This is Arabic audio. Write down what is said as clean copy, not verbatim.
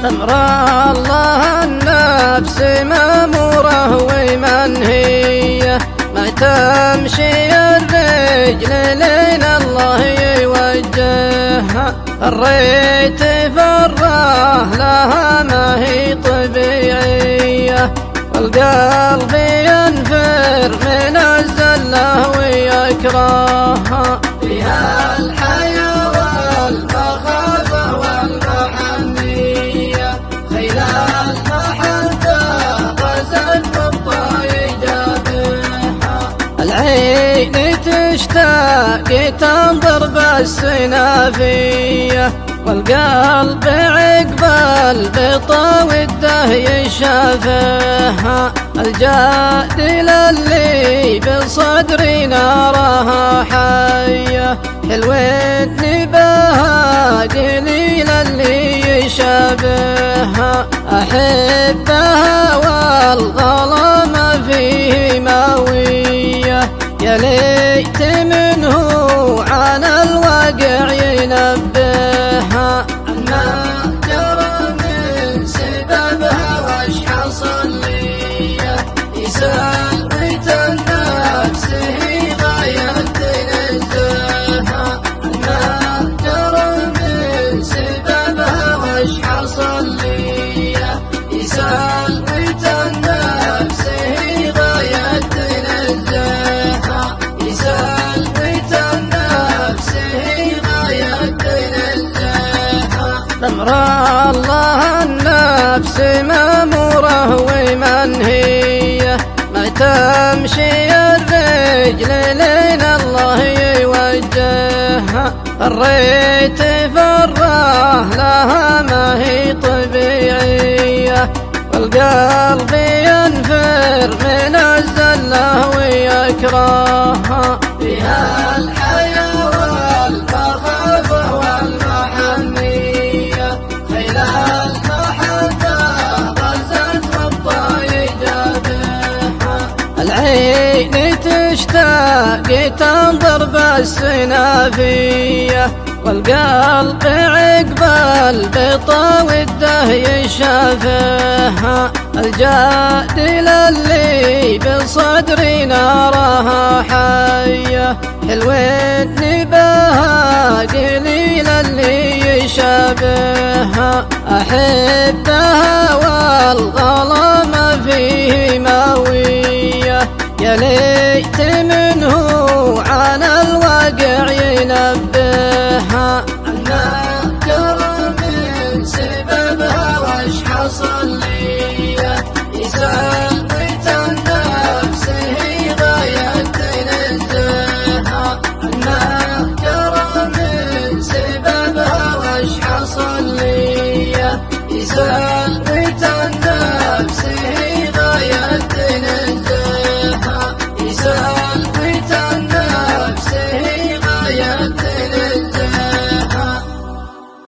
أمر الله النفس مأمورة ومنهية، ما تمشي الرجل لين الله يوجهها. الريت فره لها ما هي طبيعية، والقلب ينفر من الزله ويكرهها. فيها الحياة والمخافة والمحنية، خيل المحبة غزت بالطايجة بها. العين تشتاق تنظر بالسنافية، والقلب عقب البطا وده يشافها. الجادل اللي بصدري نارها حية، حلوة نباها قليل اللي يشابهها. أحبها والظلام فيه ماوية، يا ليت منه عن الواقع ينبهها. عما جرى من سببها وش حصل لي، يسأل بيت النفس هي غاية تنزهها. عما جرى من سببها وش حصل لي، يسأل بيت النفس هي غاية تنزهها. يسأل بيت النفس هي غاية تنزهها. أمر الله النفس مأمورة ومنهية، ما تمشي الرجل لين الله يوجهها. الريت فره لها ما هي طبيعية، والقلب ينفر من الزله ويكرهها. فيها الحياة والمخافة والمحنية، خيل المحبة غزت بالطايجة بها. العين تشتاق تنظر بالسنافية، والقلب عقب البطا وده يشافها. الجادل اللي بصدري نارها حية، حلوة نباها قليل اللي يشابهها. أحبها والظلام فيه ماوية، يا ليت منه عن الواقع ينبهها. عما جرى من سببها وش حصل لي، يسأل بيت النفس هي غاية تنزهها. عما جرى من سببها وش حصل لي، يسأل